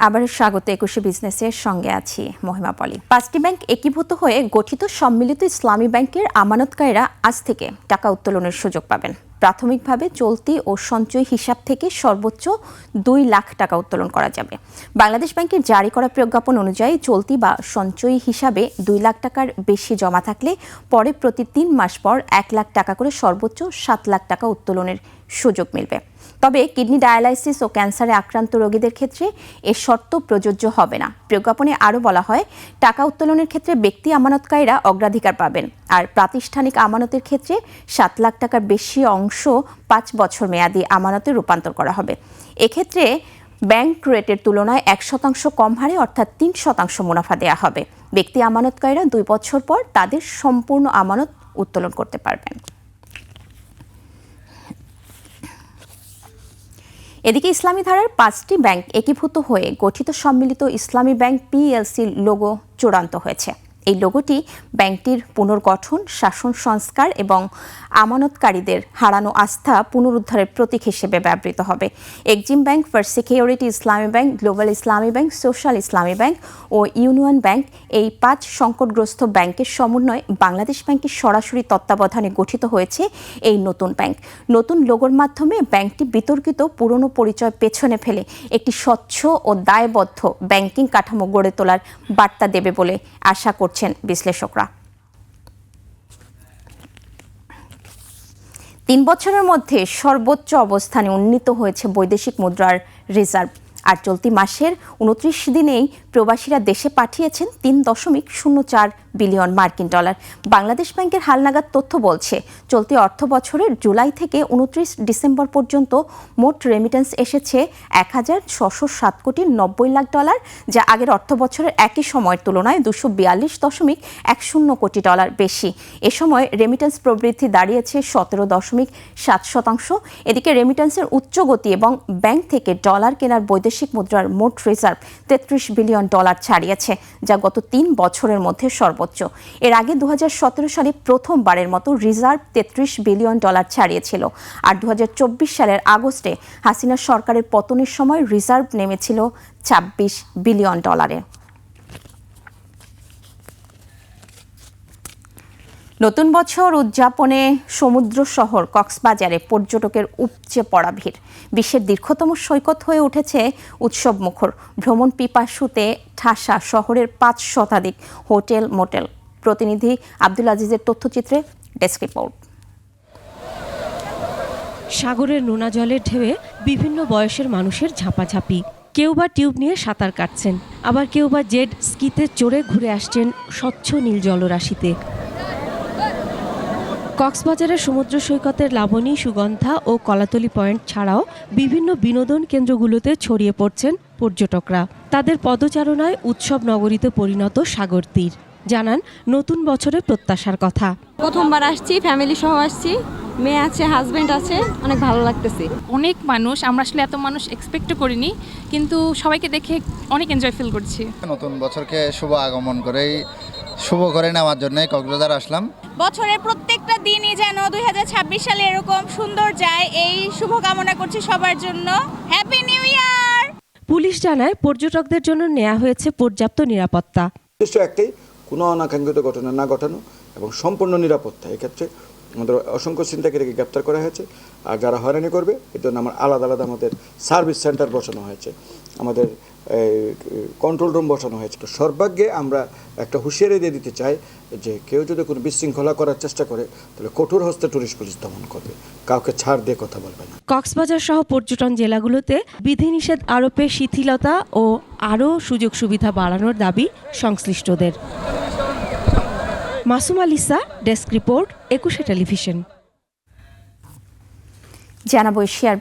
আবারও স্বাগত ২১ বিজনেসের সঙ্গে আছি মহিমা পলি। ৫টি ব্যাংক একীভূত হয়ে গঠিত সম্মিলিত ইসলামী ব্যাংকের আমানতকারীরা আজ থেকে টাকা উত্তোলনের সুযোগ পাবেন। প্রাথমিকভাবে চলতি ও সঞ্চয় হিসাব থেকে সর্বোচ্চ ২ লাখ টাকা উত্তোলন করা যাবে। বাংলাদেশ ব্যাংকের জারি করা প্রজ্ঞাপন অনুযায়ী চলতি বা সঞ্চয়ী হিসাবে ২ লাখ টাকার বেশি জমা থাকলে পরে প্রতি ৩ মাস পর ১ লাখ টাকা করে সর্বোচ্চ ৭ লাখ টাকা উত্তোলনের সুযোগ মিলবে। তবে কিডনি ডায়ালাইসিস ও ক্যান্সারে আক্রান্ত রোগীদের ক্ষেত্রে এ শর্ত প্রযোজ্য হবে না। প্রজ্ঞাপনে আরও বলা হয়, টাকা উত্তোলনের ক্ষেত্রে ব্যক্তি আমানতকারীরা অগ্রাধিকার পাবেন, আর প্রাতিষ্ঠানিক আমানতের ক্ষেত্রে ৭ লাখ টাকার বেশি অংশ ৫ বছর মেয়াদী আমানতে রূপান্তর করা হবে। এক্ষেত্রে ব্যাংক রেটের তুলনায় ১% কম হারে অর্থাৎ ৩% মুনাফা দেওয়া হবে। ব্যক্তি আমানতকারীরা ২ বছর পর তাদের সম্পূর্ণ আমানত উত্তোলন করতে পারবেন। এদিকে ইসলামী ধারার ৫টি ব্যাংক একীভূত হয়ে গঠিত সম্মিলিত ইসলামী ব্যাংক পিএলসির লোগো চূড়ান্ত হয়েছে। এই লোগোটি ব্যাংকটির পুনর্গঠন, শাসন সংস্কার এবং আমানতকারীদের হারানো আস্থা পুনরুদ্ধারের প্রতীক হিসেবে ব্যবহৃত হবে। এক্সিম ব্যাংক, ফার্স্ট সিকিউরিটি ইসলামী ব্যাংক, গ্লোবাল ইসলামী ব্যাংক, সোশ্যাল ইসলামী ব্যাংক ও ইউনিয়ন ব্যাংক, এই ৫ সংকটগ্রস্ত ব্যাংকের সমন্বয়ে বাংলাদেশ ব্যাংকের সরাসরি তত্ত্বাবধানে গঠিত হয়েছে এই নতুন ব্যাংক। নতুন লোগোর মাধ্যমে ব্যাংকটি বিতর্কিত পুরনো পরিচয় পেছনে ফেলে একটি স্বচ্ছ ও দায়বদ্ধ ব্যাংকিং কাঠামো গড়ে তোলার বার্তা দেবে বলে আশা করছেন বিশ্লেষকরা। ৩ বছরের মধ্যে সর্বোচ্চ অবস্থানে উন্নীত হয়েছে বৈদেশিক মুদ্রার রিজার্ভ, আর চলতি মাসের ২৯ দিনেই প্রবাসীরা দেশে পাঠিয়েছেন ৩.04 বিলিয়ন মার্কিন ডলার। বাংলাদেশ ব্যাংকের হালনাগাদ তথ্য বলছে, চলতি অর্থ বছরের জুলাই থেকে ২৯ ডিসেম্বর পর্যন্ত মোট রেমিটেন্স এসেছে ১,৬০৭ কোটি ৯০ লাখ ডলার, যা আগের অর্থ বছরের একই সময়ের তুলনায় ২৪২.১০ কোটি ডলার বেশি। এ সময় রেমিটেন্স প্রবৃদ্ধি দাঁড়িয়েছে ১৭.৭%। এদিকে রেমিটেন্সের উচ্চ গতি এবং ব্যাংক থেকে ডলার কেনার বৈদেশিক মুদ্রার মোট রিজার্ভ ৩৩ বিলিয়ন ডলার ছাড়িয়েছে, যা গত ৩ বছরের মধ্যে সর্বোচ্চ। এর আগে ২০১৭ সালে প্রথমবারের মতো রিজার্ভ ৩৩ বিলিয়ন ডলার ছাড়িয়েছিল, আর ২০২৪ সালের আগস্টে হাসিনা সরকারের পতনের সময় রিজার্ভ নেমেছিল ২৬ বিলিয়ন ডলারে। নতুন বছর উদযাপনে সমুদ্র শহর কক্সবাজারে পর্যটকের উপচে পড়া ভিড়। বিশ্বের দীর্ঘতম সৈকত হয়ে উঠেছে উৎসব মুখর। ভ্রমণ পিপাসুতে ঠাসা শহরের ৫ শতাধিক হোটেল মোটেল। প্রতিনিধি আব্দুল আজিজের তথ্যচিত্রে ডেস্ক রিপোর্ট। সাগরের নোনা জলের ঢেউয়ে বিভিন্ন বয়সের মানুষের ঝাঁপাঝাঁপি। কেউ বা টিউব নিয়ে সাঁতার কাটছেন, আবার কেউ বা জেট স্কিতে চড়ে ঘুরে আসছেন স্বচ্ছ নীল জলরাশিতে। কক্সবাজারের সমুদ্র সৈকতের লাবণী, সুগন্ধা ও কলাতলি পয়েন্ট ছাড়াও বিভিন্ন বিনোদন কেন্দ্রগুলোতে ছড়িয়ে পড়ছেন পর্যটকরা। তাদের পদচারণায় উৎসব নগরীতে পরিণত সাগর তীর। জানান নতুন বছরের প্রত্যাশার কথা। প্রথমবার আসছি, ফ্যামিলি সহ আসছি, মেয়ে আছে, হাজবেন্ড আছে, অনেক ভালো লাগতেছে। অনেক মানুষ, আমরা আসলে এত মানুষ এক্সপেক্টও করিনি, কিন্তু সবাইকে দেখে অনেক এনজয় ফিল করছি। নতুন বছরকে শুভ আগমন করেই শুভ করে নেওয়ার জন্য কক্সবাজার আসলাম। বছরের প্রত্যেকটা দিনই যেন ২০২৬ সালে এরকম সুন্দর যায়, এই শুভকামনা করছি সবার জন্য। Happy new year. পুলিশ জানায় পর্যটকদের জন্য নেওয়া হয়েছে পর্যাপ্ত নিরাপত্তা। উদ্দেশ্য একটাই, কোনো অনাকাঙ্ক্ষিত ঘটনা না ঘটানো এবং সম্পূর্ণ নিরাপত্তা। এক্ষেত্রে আমাদের অসংখ্য ছিনতাইকারীকে গ্রেপ্তার করা হয়েছে, আর যারা হয়রানি করবে এর জন্য আমার আলাদা আলাদা আমাদের সার্ভিস সেন্টার বসানো হয়েছে, আমাদের কন্ট্রোল রুম বসানো হয়েছে। তো সর্বাগ্যে আমরা একটা হুঁশিয়ারি দিয়ে দিতে চাই যে কেউ যদি কোনো বিশৃঙ্খলা করার চেষ্টা করে তাহলে কঠোর হস্তে টুরিস্ট পুলিশ দমন করবে, কাউকে ছাড় দিয়ে কথা বলবে না। কক্সবাজার সহ পর্যটন জেলাগুলোতে বিধিনিষেধ আরোপে শিথিলতা ও আরও সুযোগ সুবিধা বাড়ানোর দাবি সংশ্লিষ্টদের। Masum আলিসা, desk report, ২১ television. জানাবো এশিয়ার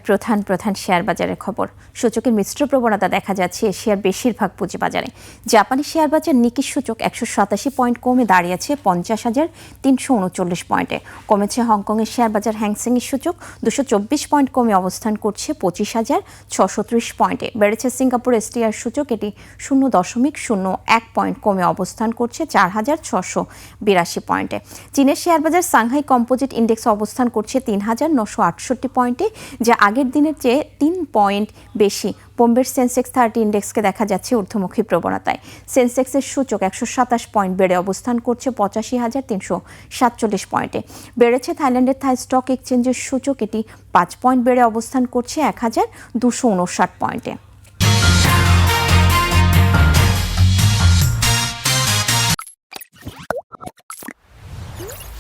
প্রধান শেয়ার বাজারের খবর। সূচকের মিশ্র প্রবণতা দেখা যাচ্ছে এশিয়ার বেশিরভাগ পুঁজিবাজারে। জাপানি শেয়ার বাজার নিকি সূচক ১৮৭ পয়েন্ট কমে দাঁড়িয়েছে ৫০,৩৩৯ পয়েন্টে। কমেছে হংকংয়ের শেয়ার বাজার হ্যাংসেংয়ের সূচক ২২৪ পয়েন্ট কমে অবস্থান করছে ২৫,৬৩০ পয়েন্টে। বেড়েছে সিঙ্গাপুর এসটিআর সূচক, এটি ০.০১ পয়েন্ট কমে অবস্থান করছে ৪,৬৮২ পয়েন্টে। চীনের শেয়ার বাজার সাংহাই কম্পোজিট ইন্ডেক্স অবস্থান করছে ৩,৯৬৮ পয়েন্ট পয়েন্টে, যা আগের দিনের চেয়ে 3 পয়েন্ট বেশি। বোম্বের সেন্সেক্স 30 ইন্ডেক্সকে দেখা যাচ্ছে ঊর্ধ্বমুখী প্রবণতায়। সেন্সেক্সের সূচক 127 পয়েন্ট বেড়ে অবস্থান করছে 85,347 পয়েন্টে। বেড়েছে থাইল্যান্ডের থাই স্টক এক্সচেঞ্জের সূচক, এটি 5 পয়েন্ট বেড়ে অবস্থান করছে 1,259 পয়েন্টে।